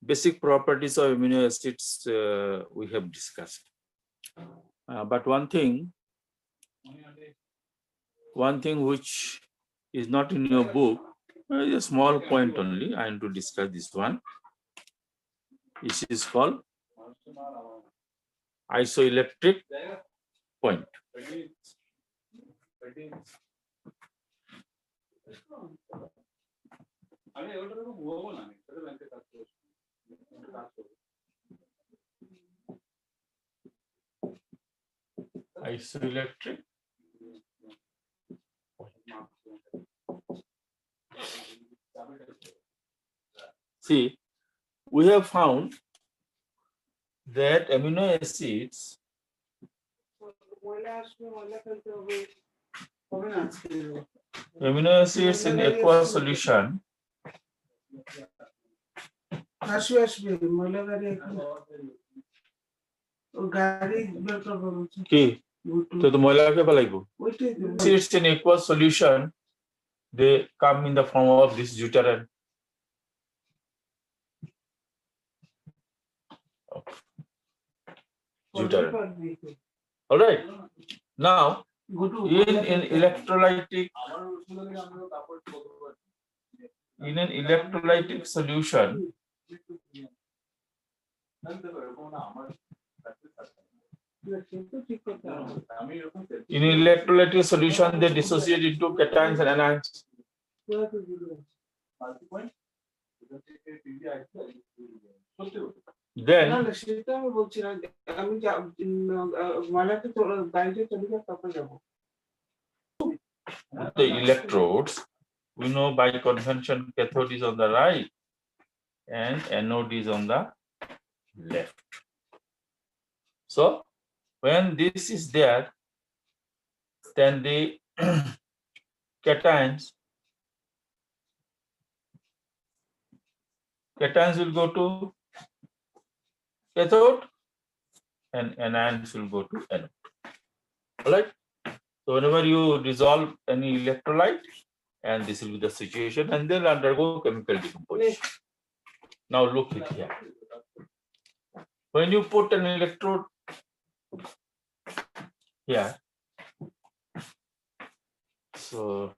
basic properties of amino acids we have discussed. But one thing which is not in your book, a small point only, I am to discuss this one. This is called isoelectric point. Isoelectric. See, we have found that amino acids in aqueous solution acids in aqueous solution, they come in the form of this deuterium. All right. Now, in an electrolytic solution, they dissociate into cations and anions. Then the electrodes, we know by convention cathode is on the right and anode is on the left. So when this is there, then the cations will go to cathode and anions will go to anode. All right. So whenever you dissolve any electrolyte, and this will be the situation, and they'll undergo chemical decomposition. Now look at here. When you put an electrode here, so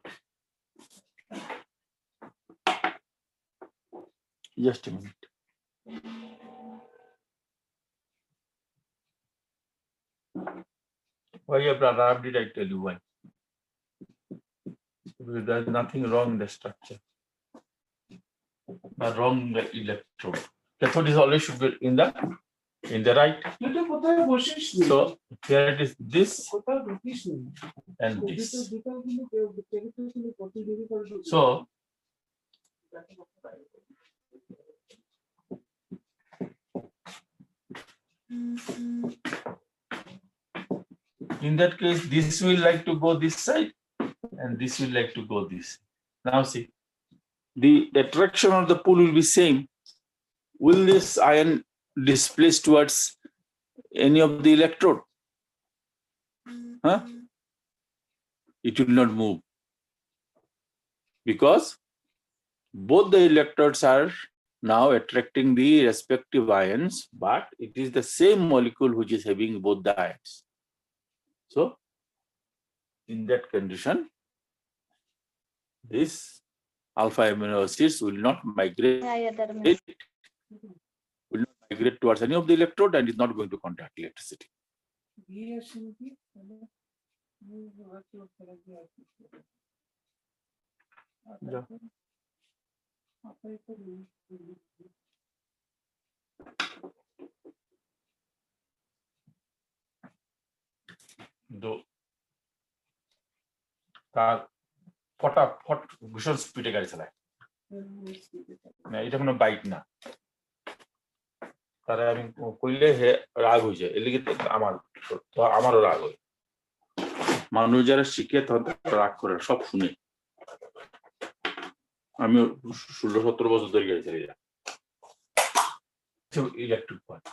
just a minute. Why, brother? Did I tell you why? Because there's nothing wrong in the structure. Not wrong in the electrode. Cathode is always should be in the right. So here it is this and this. So in that case, this will like to go this side and this will like to go this. Now see, the attraction of the pull will be same. Will this ion displace towards any of the electrode? Huh? It will not move because both the electrodes are now attracting the respective ions, but it is the same molecule which is having both the ions. So in that condition, this alpha amino acids will not migrate towards any of the electrode and is not going to contact electricity. Yeah. তার ফটাফট ভীষণ স্পিডে গাড়ি চালায় না, এটা কোনো bike না। তারা আমি কইলে রাগ হয়ে যায়, এলিগে আমারও রাগ হয়। মানুষ যারা শিখে তাদের রাগ করে সব শুনে। আমি 16-17 বছর ধরে গাড়ি চালিয়ে যাই। Electric point,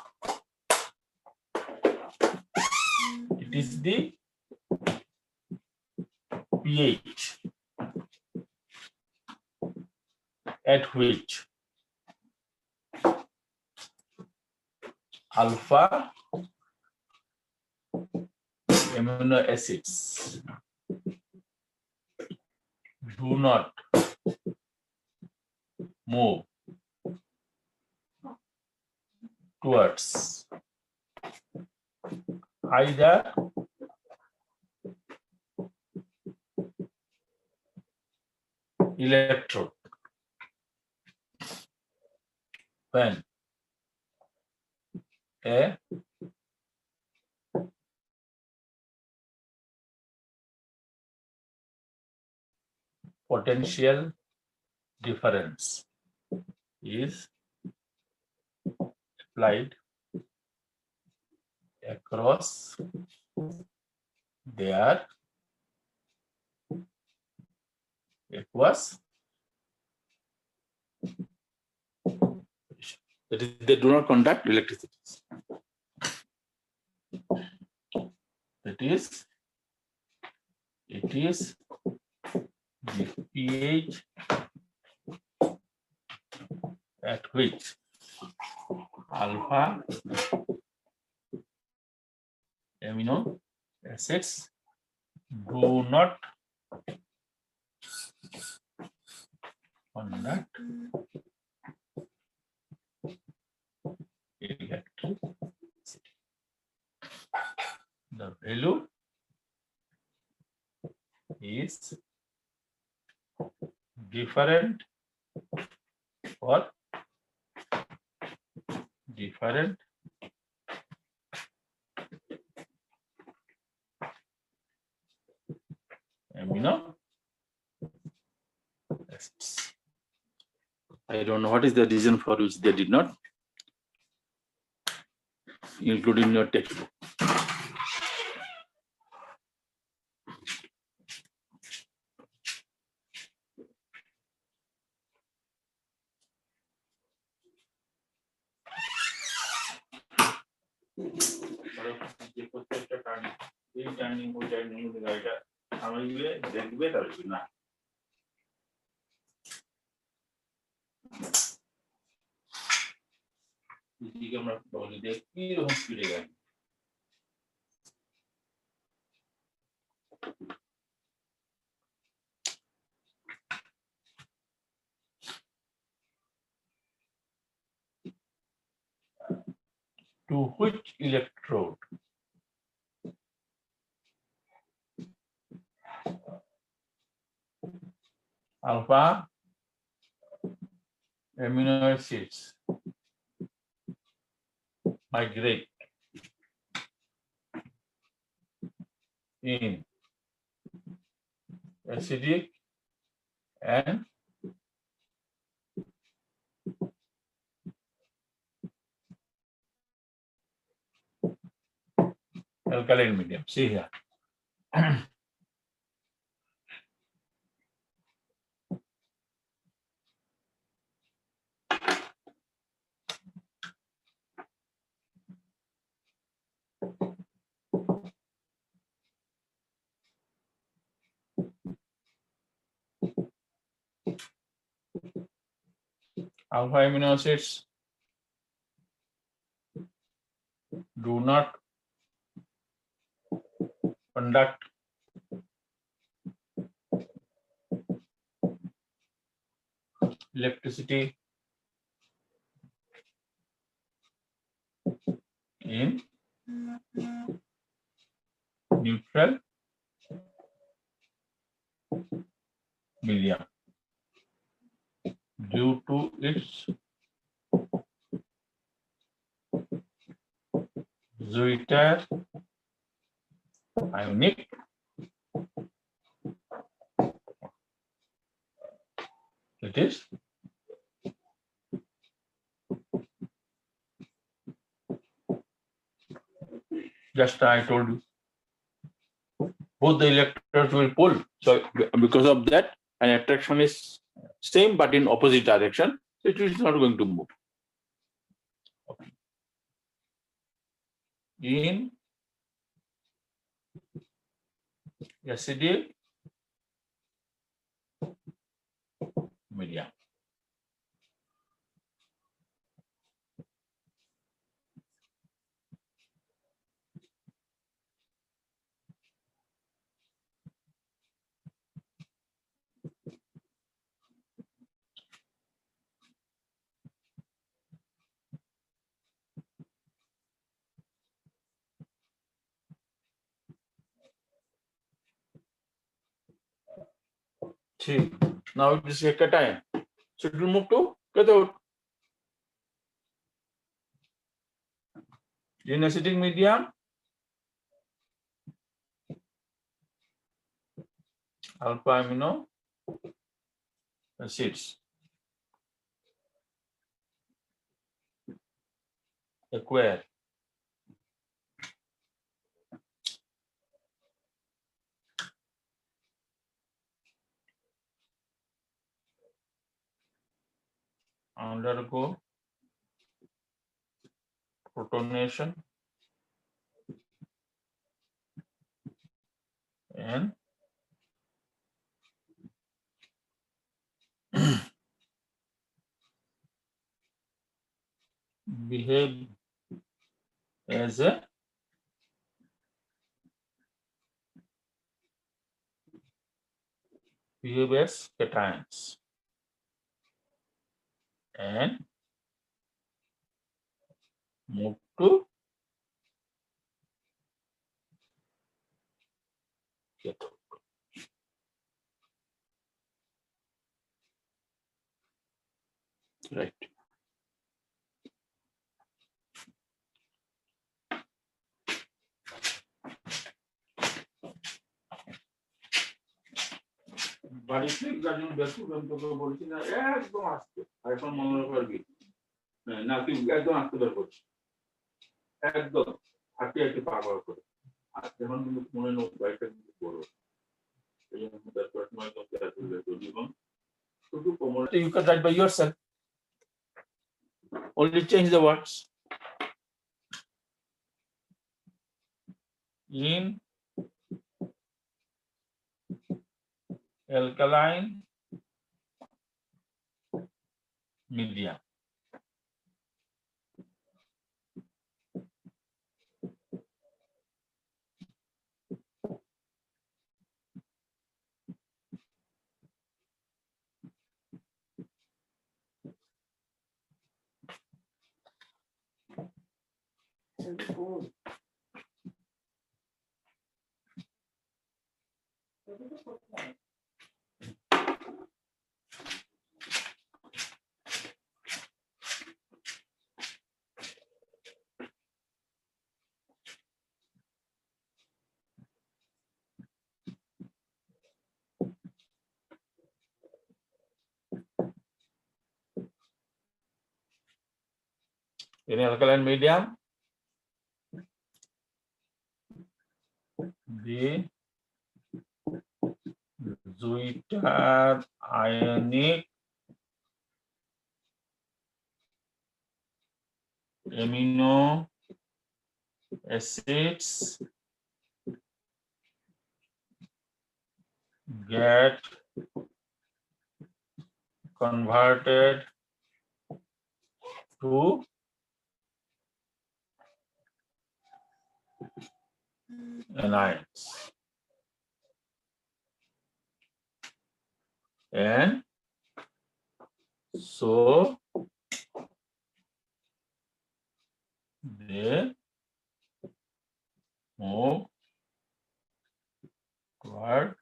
it is the pH at which alpha amino acids do not move towards either electrode when a potential difference is applied across their aqueous, that is, they do not conduct electricity. That is, it is the pH at which alpha amino acids do not conduct electricity. The value is different for different amino acids. I don't know what is the reason for which they did not include in your textbook. To which electrode alpha amino acids migrate in acidic and alkaline medium. See here. Alpha amino acids do not conduct electricity in neutral medium due to its zwitter ionic it is just I told you both the electrons will pull, so because of that an attraction is same but in opposite direction, it is not going to move. Okay. In acidic medium See, now it is a cation. So it will move to cathode. In acidic medium, alpha amino acids acquire undergo protonation and behave as a cations and move to cathode. Right. বাড়িতে গাজন ব্যস্ত তোকে বলছি না একদম আসতে এখন মনে করবি না তুই একদম আসতে বের করছিস একদম হাঁটি হাঁটি পাগল করে আর যখন কিন্তু মনে নোট বাইকটা কিন্তু বড় এই জন্য তার সময় তো এবং শুধু কোমর you can write by yourself only change the words in alkaline medium. In alkaline medium, the zwitter ionic amino acids get converted to anions and so they move toward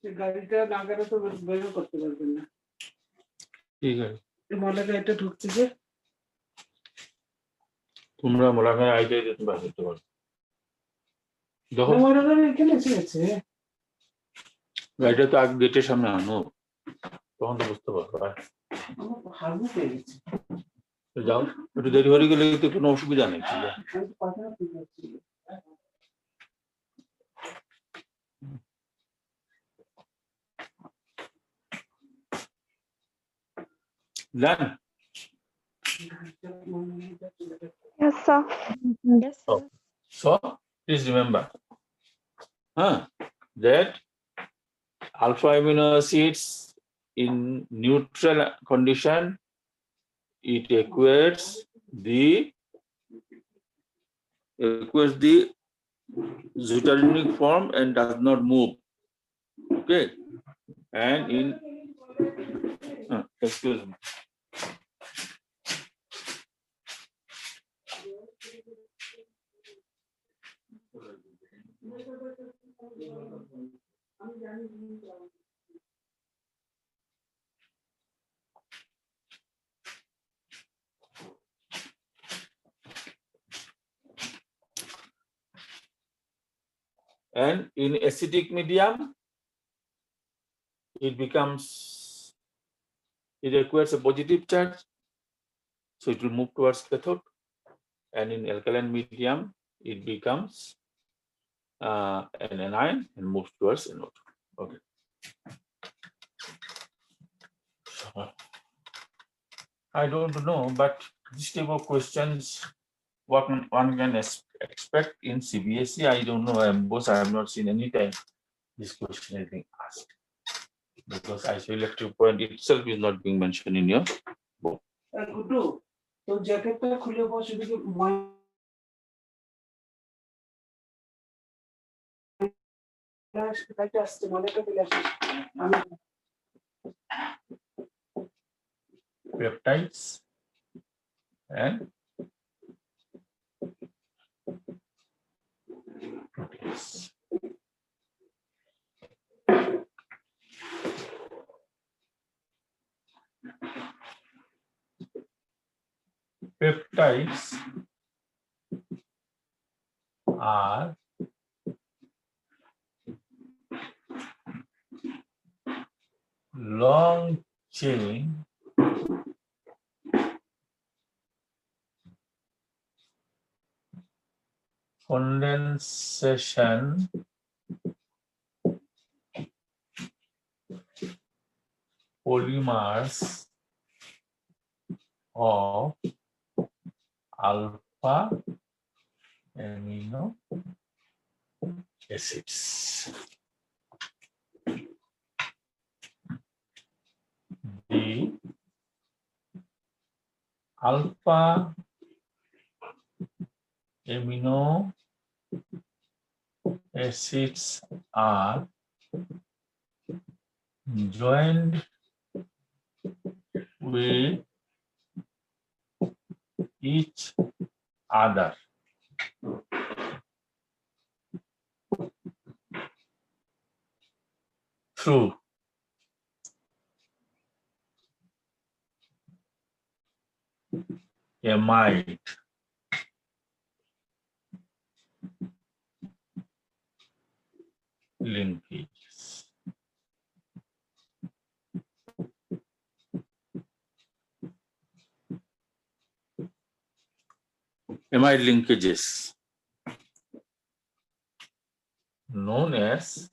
গাড়িটা না গেলে তো বেরও করতে পারবেন না ঠিক আছে মলাকা এটা ঢুকছে যে তোমরা মোলাকায় আইতে যেতে পারতে পারো দেখো মলাকা এখানে এসে গাড়িটা তো আগে গেটের সামনে আনো তখন তো বুঝতে পারবো আমার হাগু পেয়ে গেছে তো যাও, একটু দেরি হয়ে গেলে তো কোনো অসুবিধা নেই। আমি তো কথা ঠিক আছে। Done. Yes, sir. Yes, sir. So please remember that alpha amino acids in neutral condition, it acquires the zwitterinic form and does not move. Okay, and in excuse me. And in acidic medium, it acquires a positive charge, so it will move towards cathode. And in alkaline medium, it becomes an anion and moves towards anode. Okay. So, I don't know, but this type of questions, what one can expect in CBSE, I don't know. Both I have not seen any time this question is being asked, because isoelectric point itself is not being mentioned in your book. Guddu, তোর জ্যাকেটটা খুলে বসে দিকে কাছে আসছে, মনেটা চলে আসছে। আমি Peptides and proteins. Peptides are long chain condensation polymers of alpha amino acids. The alpha amino acids are joined with each other through amide linkages. Amide linkages known as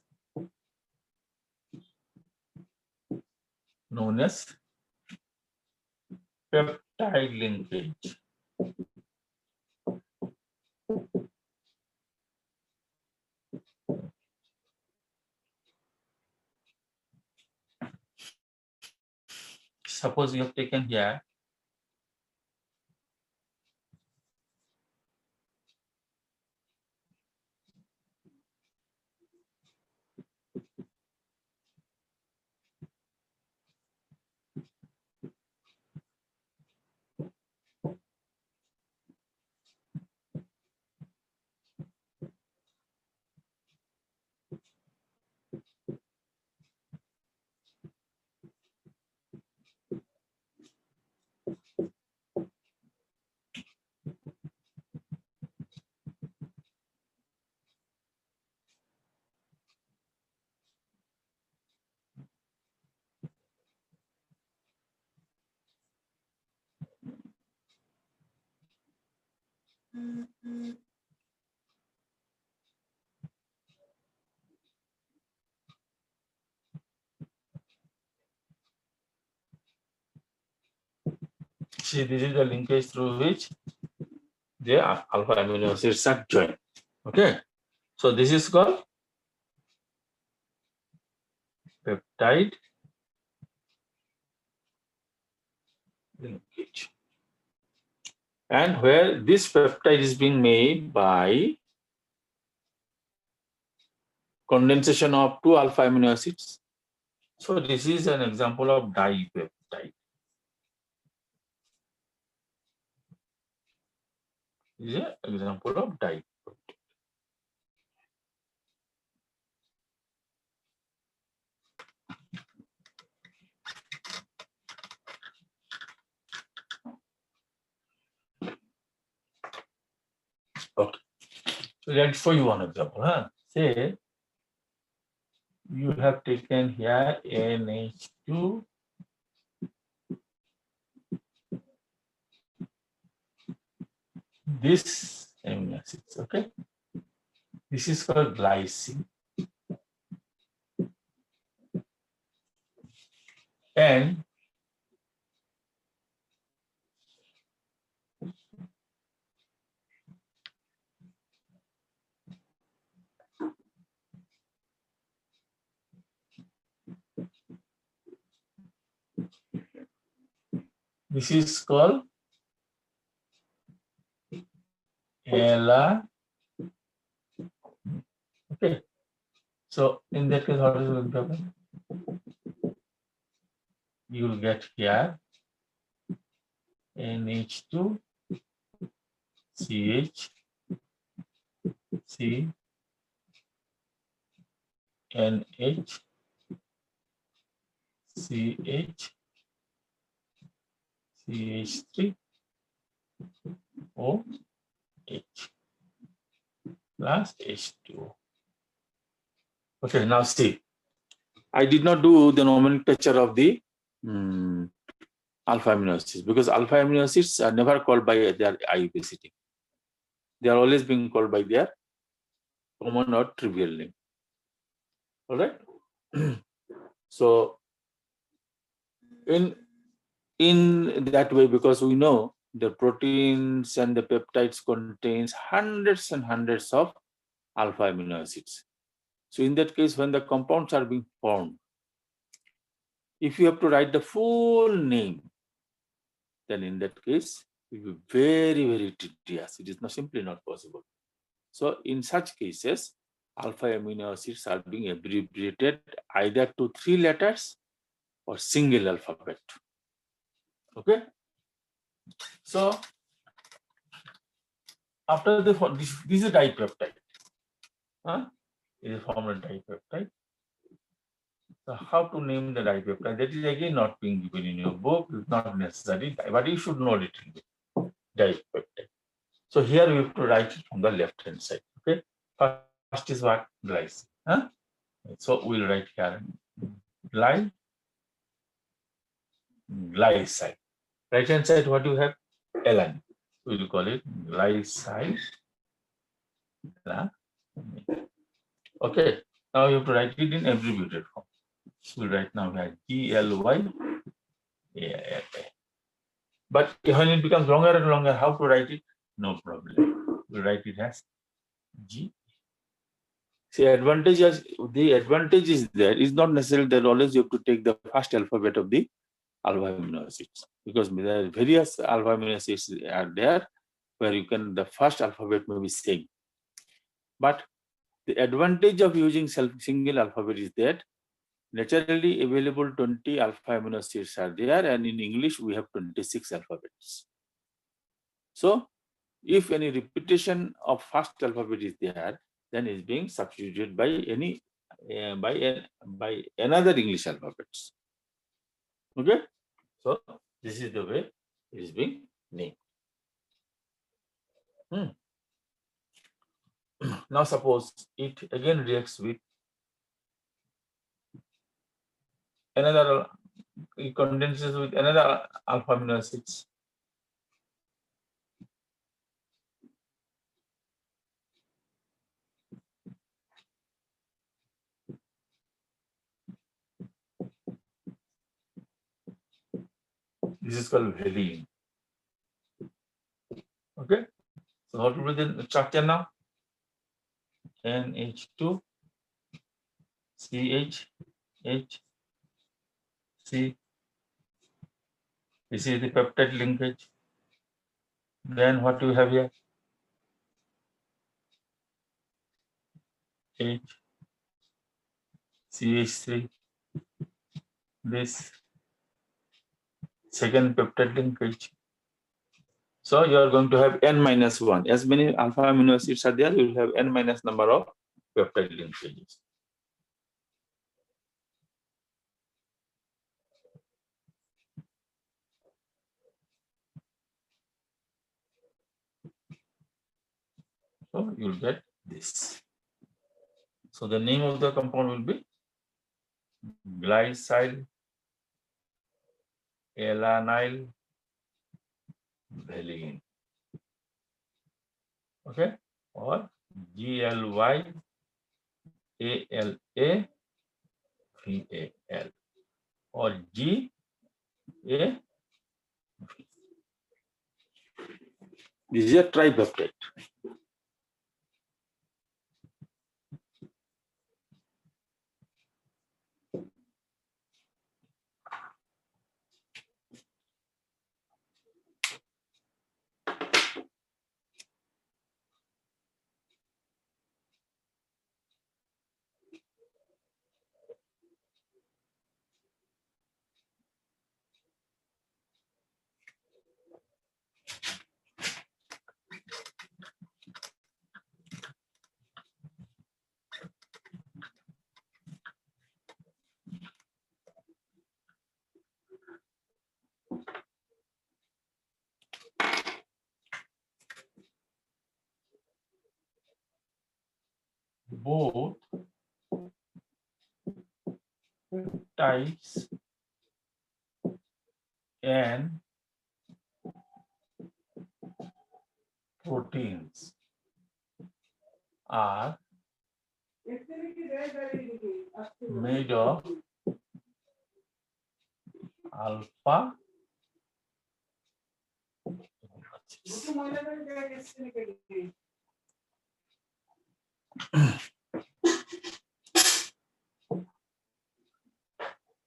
peptide linkage. Suppose you have taken here See, this is the linkage through which the alpha amino acids are joined. Okay, so this is called peptide linkage. And where this peptide is being made by condensation of two alpha amino acids. So this is an example of dipeptide. This is an example of dipeptide. Okay. So let's show you one example. Say you have taken here NH2 this amino acids. Okay. This is called glycine. And this is called Ella. Okay. So in that case, what is going to happen? You will get here NH2 CH C NH CH CH3 OH plus H2O. Okay, now see, I did not do the nomenclature of the alpha amino acids because alpha amino acids are never called by their IUPAC. They are always being called by their common or trivial name. All right. So in that way, because we know the proteins and the peptides contains hundreds and hundreds of alpha amino acids. So in that case, when the compounds are being formed, if you have to write the full name, then in that case, it will be very, very tedious. It is not simply not possible. So in such cases, alpha amino acids are being abbreviated either to 3 letters or single alphabet. Okay. So after this is a dipeptide. It is formed a dipeptide. So how to name the dipeptide? That is again not being given in your book. It's not necessary, but you should know it. Dipeptide. So here we have to write it from the left hand side. Okay. First is what? Glycine. So we'll write here glycine. Right hand side, what do you have? Alanine. We'll call it glycine. Okay. Now you have to write it in abbreviated form. So we'll write now here GLY. But when it becomes longer and longer, how to write it? No problem. We'll write it as G. See, the advantage is there. It's not necessary that always you have to take the first alphabet of the alpha amino acids, because there are various alpha amino acids are there where you can, the first alphabet may be same. But the advantage of using single alphabet is that naturally available 20 alpha amino acids are there, and in English we have 26 alphabets. So if any repetition of first alphabet is there, then it's being substituted by any by another English alphabets. Okay, so this is the way it is being named. Now suppose it again reacts with another, it condenses with another alpha amino acids. This is called valine. Okay. So what will be the structure now? NH2 CH H C. This is the peptide linkage. Then what do we have here? H CH3. This second peptide linkage. So you are going to have n minus 1. As many alpha amino acids are there, you will have n minus number of peptide linkages. So you will get this. So the name of the compound will be glycyl alanyl valine. Okay, or GLYALA VAL or GA. This is a tripeptide. Both peptides and proteins are made of alpha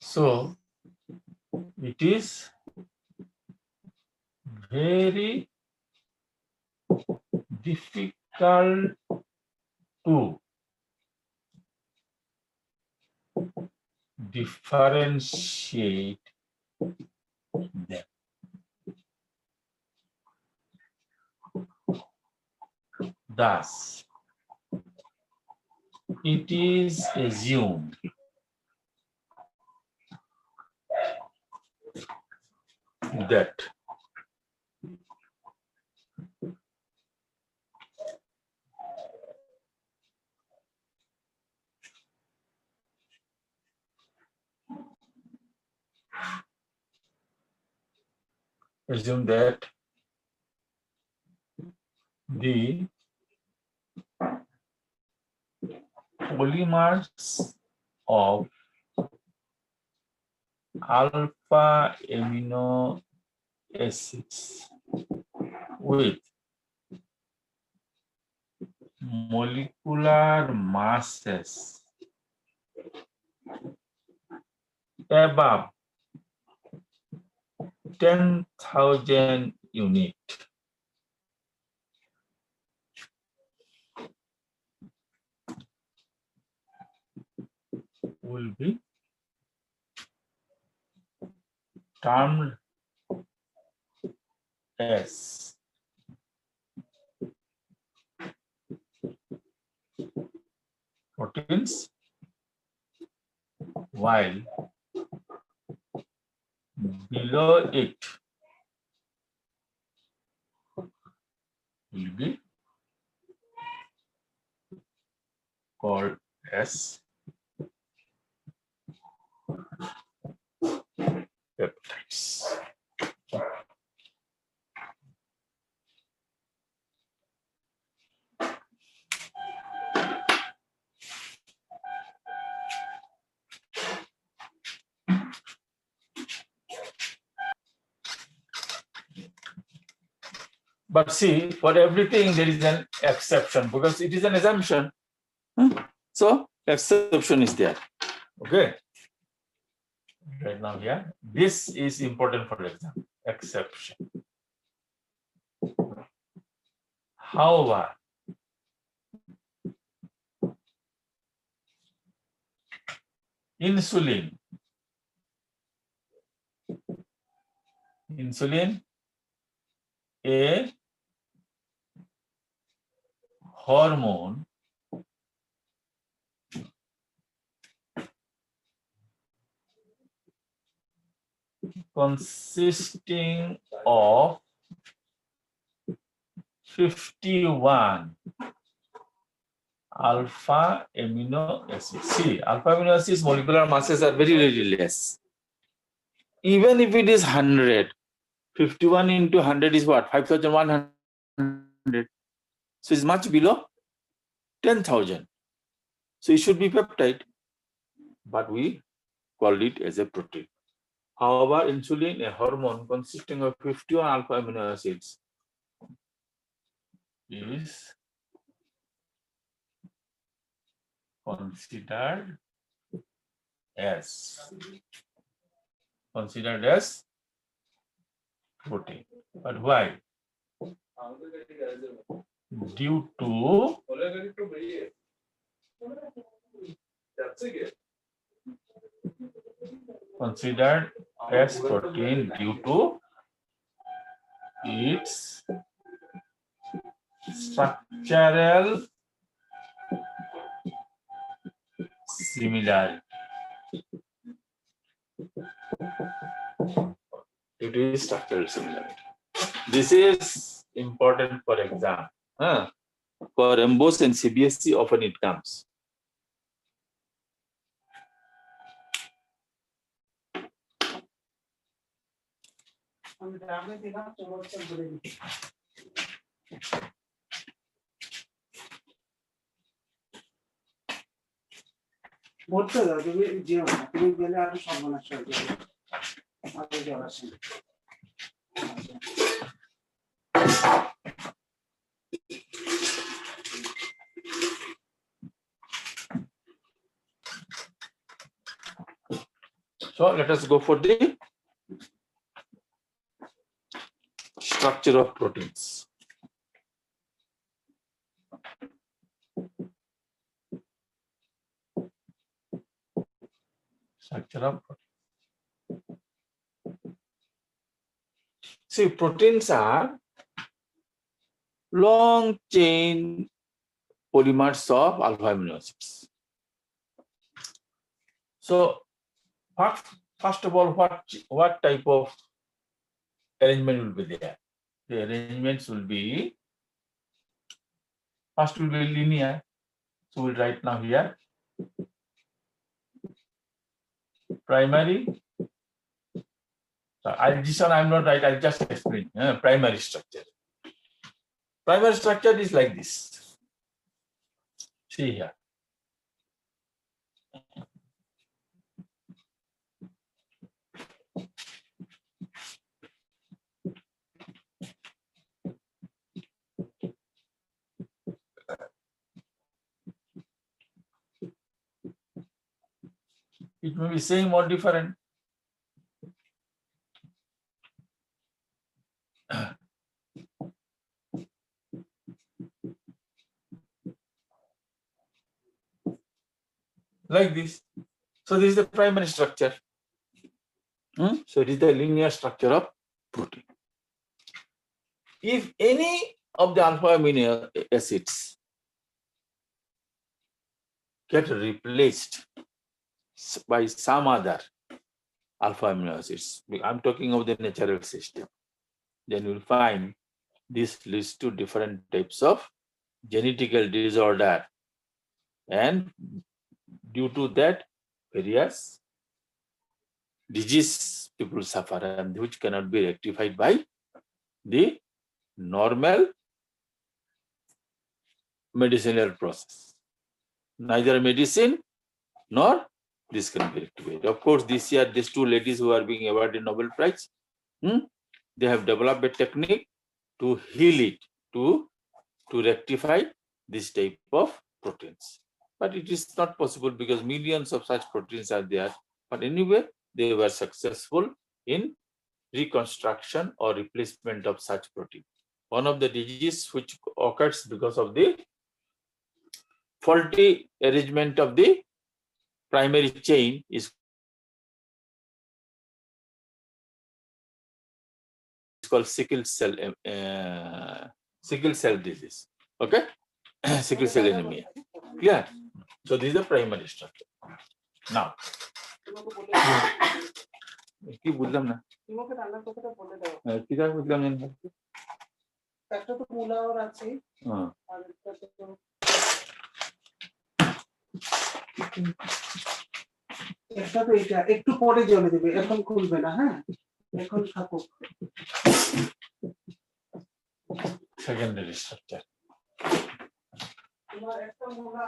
so it is very difficult to differentiate them. Thus, it is assumed that the polymers of alpha amino acids with molecular masses above 10,000 units will be termed as proteins, while below it will be called as peptides. But see, for everything there is an exception because it is an assumption. So exception is there. Okay. Right now here, this is important for example. Exception. However, insulin a hormone consisting of 51 alpha amino acids. See, alpha amino acids molecular masses are very, very less. Even if it is 100, 51 into 100 is what? 5,100. So it's much below 10,000. So it should be peptide, but we called it as a protein. However, insulin, a hormone consisting of 51 alpha amino acids, is considered as protein. But why? Due to considered as protein due to its structural similarity. Due to its structural similarity. This is important for exam. For MBOS and CBSE, often it comes. আমি গ্রামে দিলাম চমৎকার করে দিচ্ছি বলতে দাও তুমি যেও না তুমি গেলে আরো সর্বনাশ হয়ে যাবে আগে যাওয়া আসে So let us go for the structure of proteins. Structure of proteins. See, proteins are long chain polymers of alpha amino acids. So, first of all, what type of arrangement will be there? The arrangements will be, first will be linear. So we'll write now here. Primary. So this one I'm not right, I'll just explain. Primary structure. Primary structure is like this. See here. It may be same or different. Like this. So this is the primary structure. So it is the linear structure of protein. If any of the alpha amino acids get replaced by some other alpha amino acids, I'm talking of the natural system, then you'll find this leads to different types of genetical disorder, and due to that various disease people suffer, and which cannot be rectified by the normal medicinal process. Neither medicine nor this can be rectified. Of course, this year these two ladies who are being awarded Nobel Prize, they have developed a technique to heal it, to rectify this type of proteins. But it is not possible because millions of such proteins are there. But anyway, they were successful in reconstruction or replacement of such protein. One of the diseases which occurs because of the faulty arrangement of the primary chain is called sickle cell disease. Okay, sickle cell anemia. Clear? So this is the primary structure. Now, কি বুঝলাম না তোমাকে রান্নার কথাটা বলে দাও কি তা বুঝলাম না একটা তো পোলাওর আছে হ্যাঁ আর একটা তো এটা তো এটা একটু পরে জলে দেবে এখন খুলবে না হ্যাঁ এখন থাকুক সেকেন্ডারি স্ট্রাকচার তোমার একটা মোলা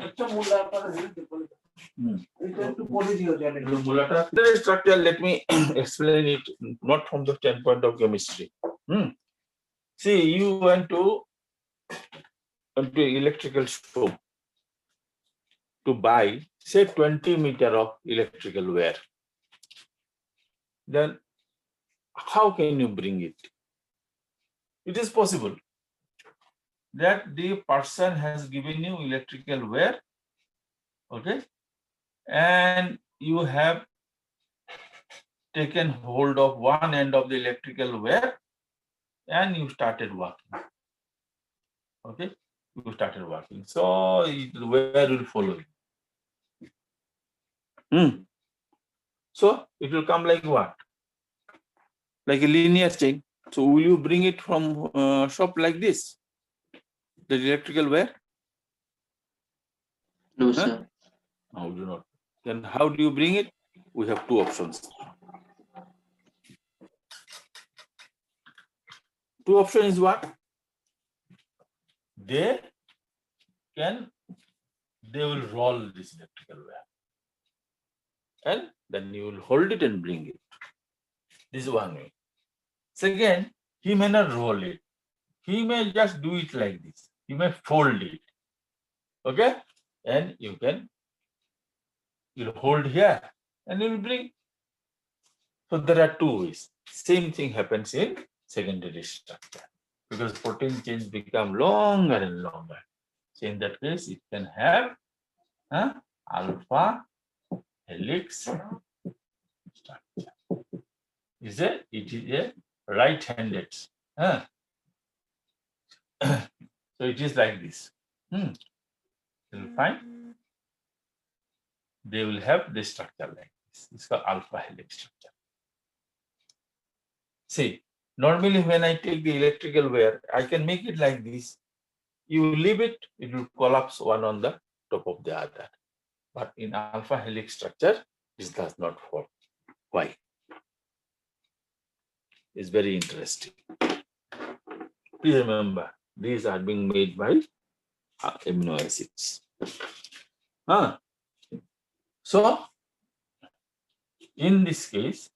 একটা মোলা করে দিতে বলে এটা একটু পরে দিও জলে Secondary structure, let me explain it not from the standpoint of chemistry. See, you went to electrical shop to buy, say, 20 meter of electrical wire. Then how can you bring it? It is possible that the person has given you electrical wire, okay, and you have taken hold of one end of the electrical wire and you started working. Okay, you started working. So the wire will follow you. So it will come like what? Like a linear chain. So will you bring it from shop like this? The electrical wire? No, sir. No, do not. Then how do you bring it? We have two options. Two options is what? They will roll this electrical wire. And then you will hold it and bring it. This is one way. Second, he may not roll it. He may just do it like this. He may fold it. Okay? And you'll hold here and you'll bring. So there are two ways. Same thing happens in secondary structure because protein chains become longer and longer. So in that case, it can have alpha helix structure. It is a right-handed. So it is like this. You'll find they will have this structure like this. It's called alpha helix structure. See, normally when I take the electrical wire, I can make it like this. You leave it, it will collapse one on the top of the other. But in alpha helix structure, this does not fall. Why? It's very interesting. Please remember, these are being made by amino acids. So, in this case,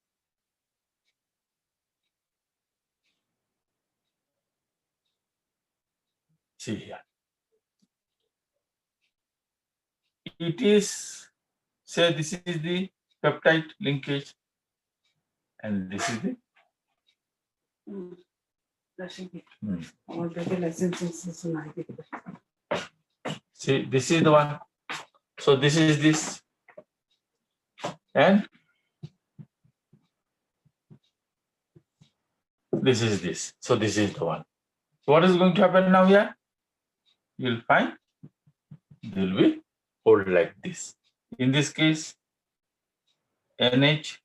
see here. It is, say, this is the peptide linkage, and this is the. See, this is the one. So this is this, and this is this. So this is the one. So what is going to happen now here? You'll find they will be hold like this. In this case, NH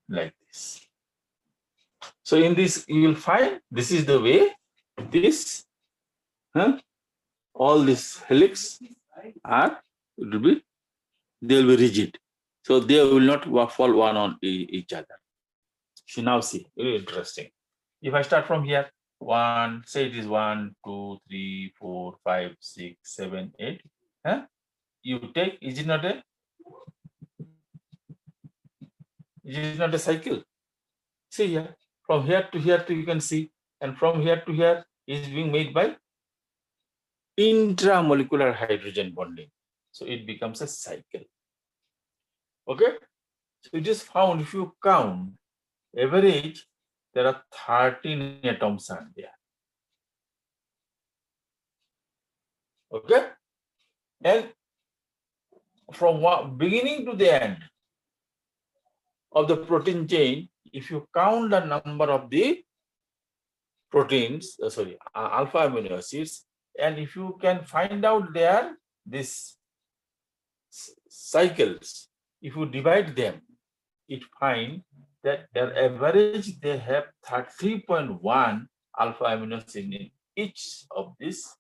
like this. So in this, you will find this is the way this, all this helix are, it will be, they will be rigid. So they will not fall one on each other. So now see, very interesting. If I start from here, 1, say it is 1, 2, 3, 4, 5, 6, 7, 8. Huh? You take, is it not a cycle? See here, from here to here you can see, and from here to here is being made by intramolecular hydrogen bonding. So it becomes a cycle. Okay, so it is found, if you count average, there are 13 atoms are there. Okay, and from beginning to the end of the protein chain, if you count the number of the proteins, alpha amino acids, and if you can find out these cycles, if you divide them, it find that their average, they have 3.1 alpha amino acids in each of this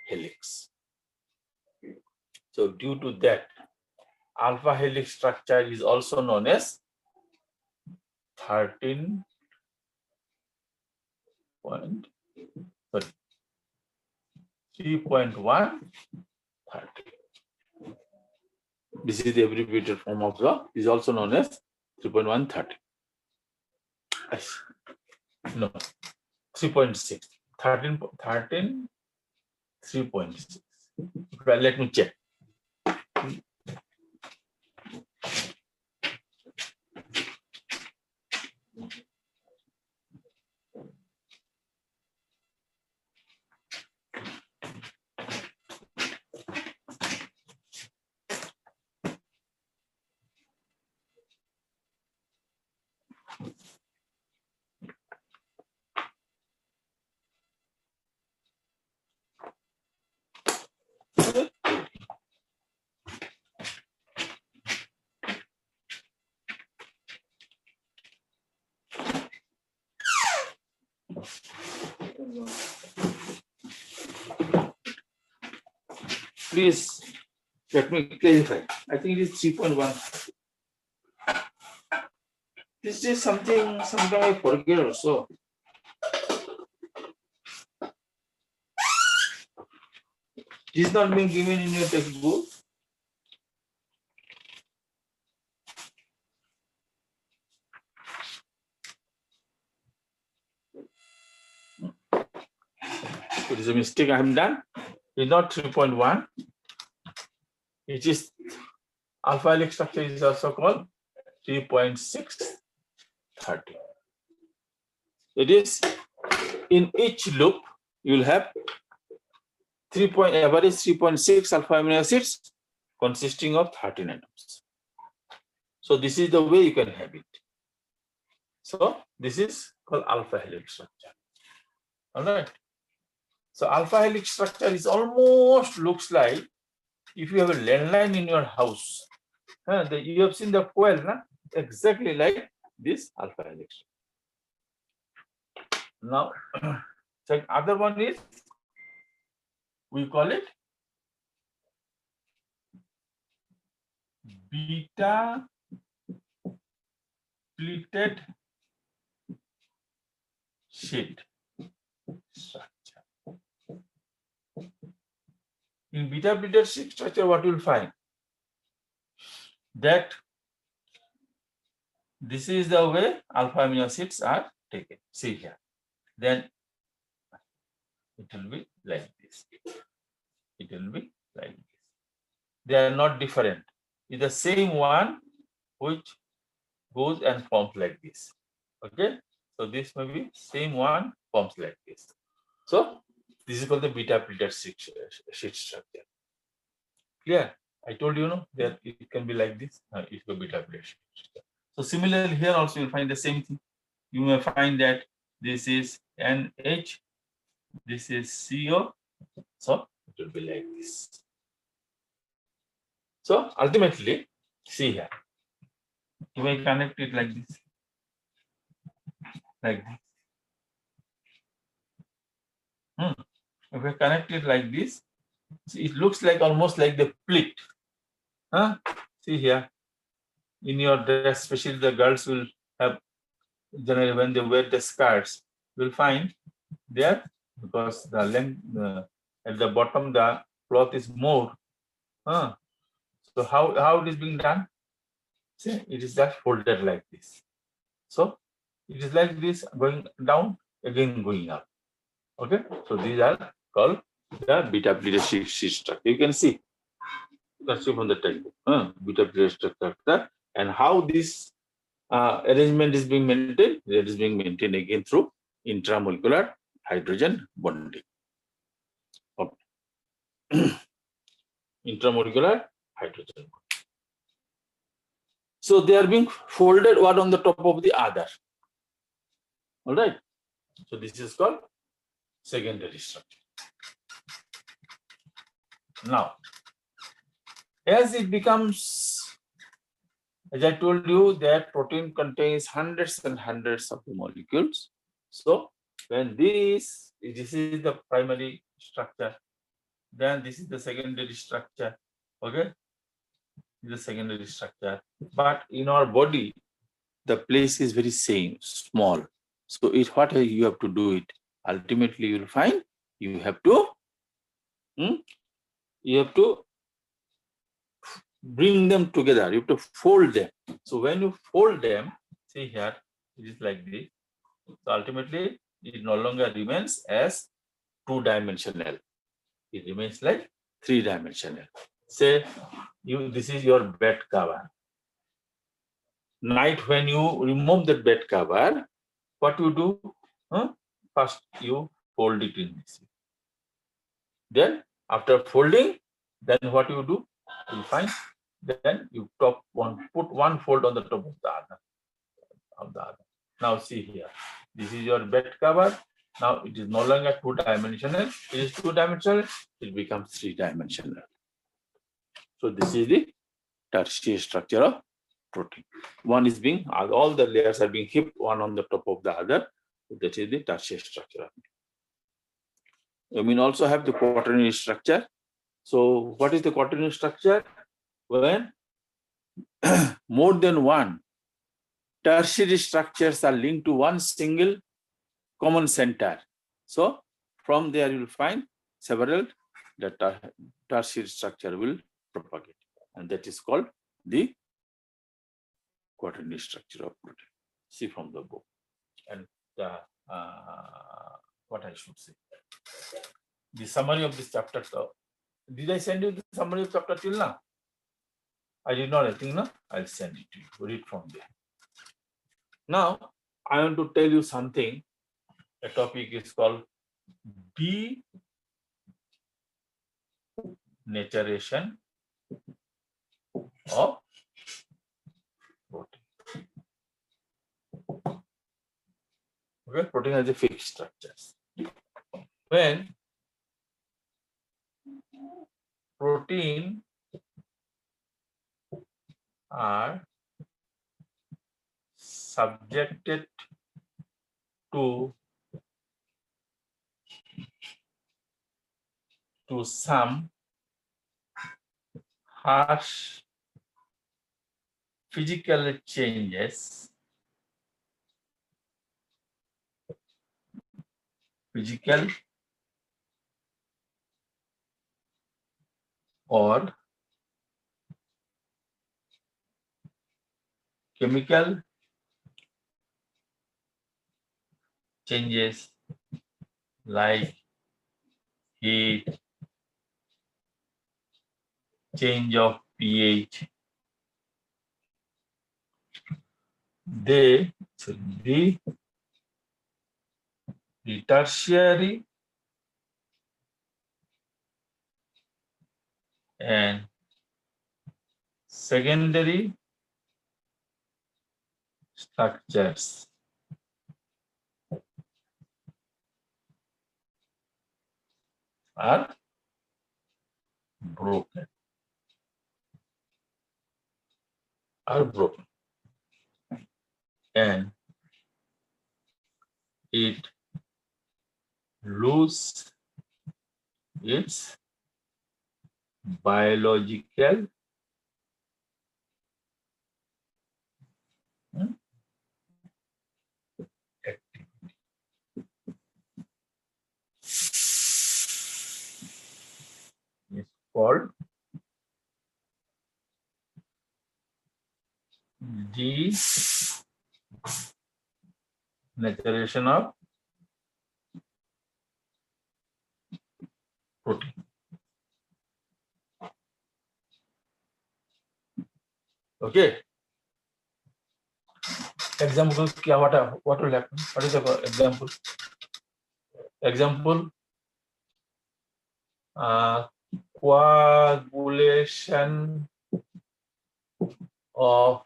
helix. So due to that, alpha helix structure is also known as 3.1 30. This is the abbreviated form of the, is also known as 3.130. No, 3.6. 13, 3.6. Well, let me check. Please let me clarify. I think it is 3.1. This is something I forget also. This is not being given in your textbook. It is a mistake I have done. It is not 3.1. It is alpha helix structure is also called 3.630. It is in each loop you will have average 3.6 alpha amino acids consisting of 13 atoms. So this is the way you can have it. So this is called alpha helix structure. All right. So alpha helix structure is almost looks like if you have a landline in your house. You have seen the coil, exactly like this alpha helix. Now, the other one is, we call it beta pleated sheet structure. In beta pleated sheet structure, what you will find? That this is the way alpha amino acids are taken. See here. Then it will be like this. It will be like this. They are not different. It's the same one which goes and forms like this. Okay. So this may be same one forms like this. So this is called the beta pleated sheet structure. Clear? I told you, that it can be like this. It will be beta pleated sheet structure. So similarly here also you'll find the same thing. You may find that this is NH, this is CO. So it will be like this. So ultimately, see here, you may connect it like this, like this. If I connect it like this, see, it looks like almost like the pleat. See here, in your dress, especially the girls will have, generally when they wear the skirts, you will find there because the length at the bottom the cloth is more. So how it is being done? See, it is just folded like this. So it is like this going down, again going up. Okay, so these are called the beta pleated sheet structure. You can see that's from the textbook. Beta pleated structure, and how this arrangement is being maintained. That is being maintained again through intramolecular hydrogen bonding. Okay. Intramolecular hydrogen bonding. So they are being folded one on the top of the other. All right. So this is called secondary structure. Now, as it becomes, as I told you, that protein contains hundreds and hundreds of the molecules. So when this is the primary structure, then this is the secondary structure. Okay, this is the secondary structure. But in our body, the place is very same, small. So it what you have to do it. Ultimately, you will find you have to bring them together. You have to fold them. So when you fold them, see here, it is like this. So ultimately, it no longer remains as two-dimensional. It remains like three-dimensional. Say this is your bed cover. Night when you remove the bed cover, what you do? First you fold it in this way. Then after folding, then what you do? You find then you put one fold on the top of the other. Now see here. This is your bed cover. Now it is no longer two-dimensional. It is two-dimensional. It becomes three-dimensional. So this is the tertiary structure of protein. One is being, all the layers are being heaped one on the top of the other. That is the tertiary structure. You mean also have the quaternary structure. So what is the quaternary structure? When more than one tertiary structures are linked to one single common center. So from there you will find several the tertiary structure will propagate, and that is called the quaternary structure of protein. See from the book. And what I should say, the summary of this chapter. Did I send you the summary of chapter till now? I did not. I think no. I'll send it to you. Read from there. Now I want to tell you something. A topic is called denaturation of protein. Okay, protein has a fixed structures. When protein are subjected to some harsh physical changes, physical or chemical changes like heat, change of pH, the tertiary and secondary structures are broken. And it loses its biological activity. called denaturation of protein. Okay. Examples, what will happen? What is the example? Example, coagulation of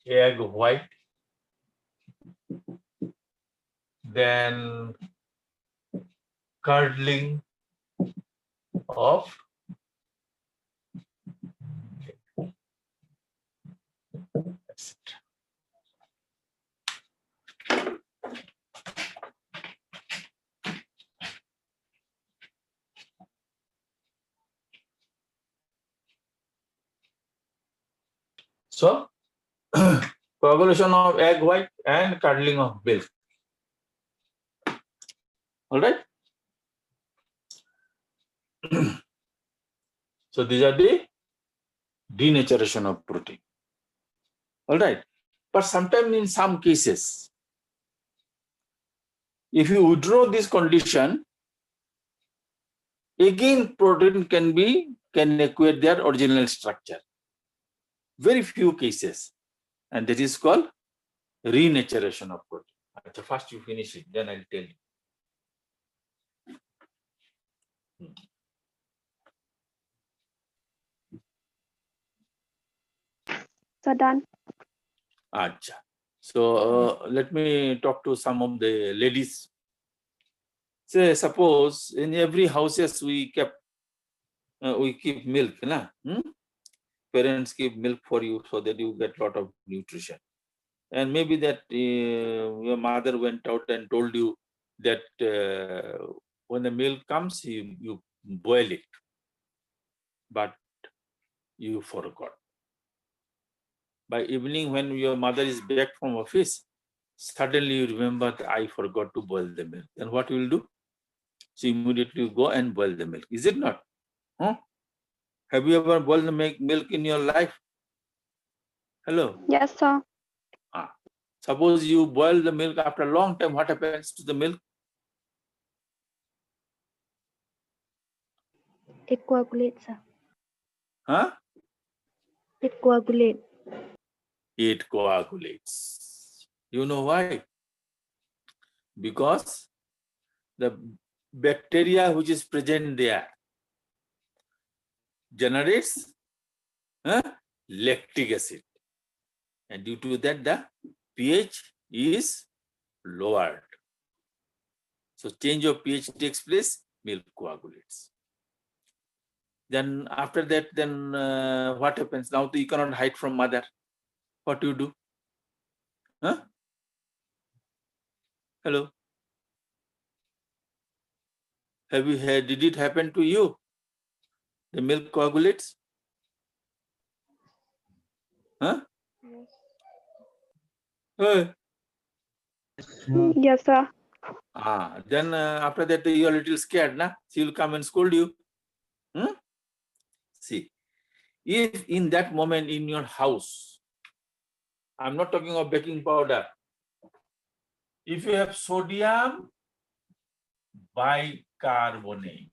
egg white, then curdling of etc. So, coagulation of egg white and curdling of milk. All right. So these are the denaturation of protein. All right. But sometimes in some cases, if you withdraw this condition, again protein can acquire their original structure. Very few cases. And that is called renaturation of protein. So first you finish it, then I'll tell you. So done. Acha. So let me talk to some of the ladies. Say, suppose in every houses we keep milk, na? Parents keep milk for you so that you get a lot of nutrition. And maybe that your mother went out and told you that when the milk comes, you boil it, but you forgot. By evening, when your mother is back from office, suddenly you remember that I forgot to boil the milk. Then what you will do? So immediately you go and boil the milk. Is it not? Huh? Have you ever boiled the milk in your life? Hello? Yes, sir. Suppose you boil the milk after a long time, what happens to the milk? It coagulates, sir. Huh? It coagulates. It coagulates. You know why? Because the bacteria which is present there generates lactic acid. And due to that, the pH is lowered. So change of pH takes place, milk coagulates. Then after that, then what happens? Now you cannot hide from mother. What do you do? Huh? Hello? Did it happen to you? The milk coagulates? Huh? Hey. Yes, sir. Then after that you are a little scared, na? She will come and scold you. See, if in that moment in your house, I'm not talking of baking powder. If you have sodium bicarbonate,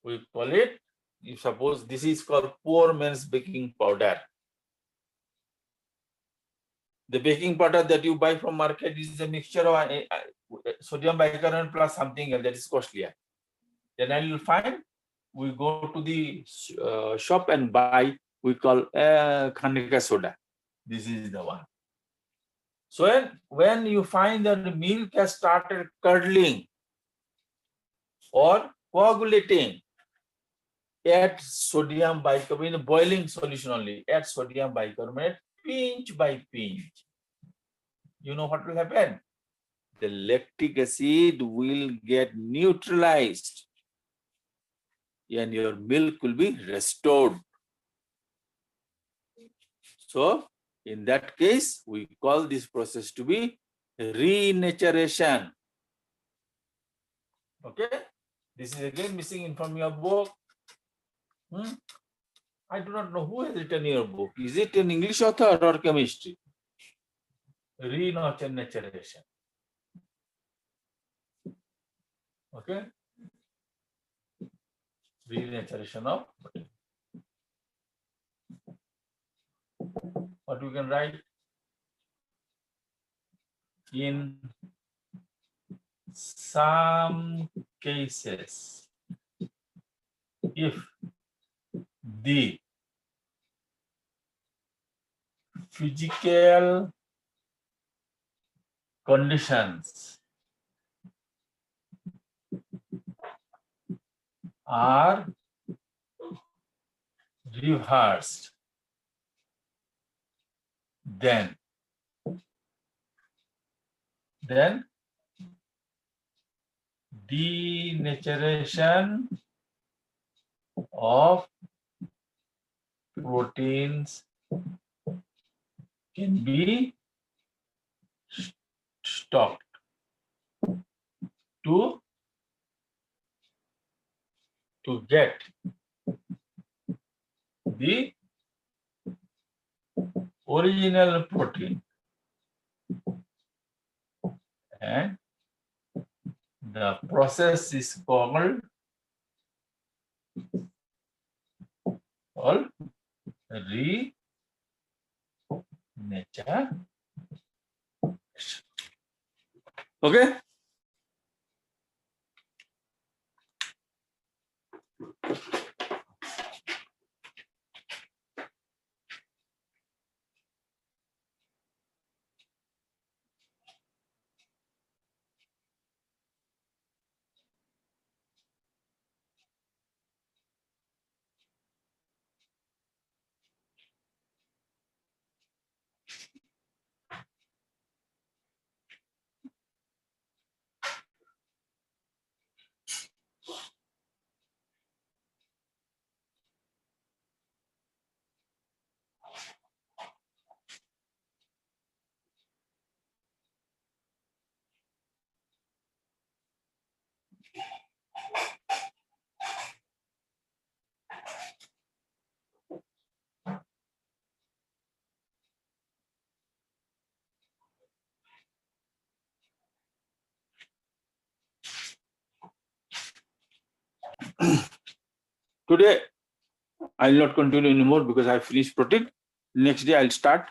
we call it, if suppose this is called poor man's baking powder. The baking powder that you buy from market is a mixture of sodium bicarbonate plus something else that is costlier. Then I will find, we go to the shop and buy, we call Khanika soda. This is the one. So when you find that the milk has started curdling or coagulating, add sodium bicarbonate, in boiling solution only, add sodium bicarbonate pinch by pinch. You know what will happen? The lactic acid will get neutralized and your milk will be restored. So in that case, we call this process to be renaturation. Okay, this is again missing in from your book. I do not know who has written your book. Is it an English author or chemistry? Renaturation. Okay, renaturation of protein. What we can write? In some cases, if the physical conditions are reversed, then denaturation of proteins can be stopped to get the original protein, and the process is called renaturation. Okay. Today, I'll not continue anymore because I finished protein. Next day, I'll start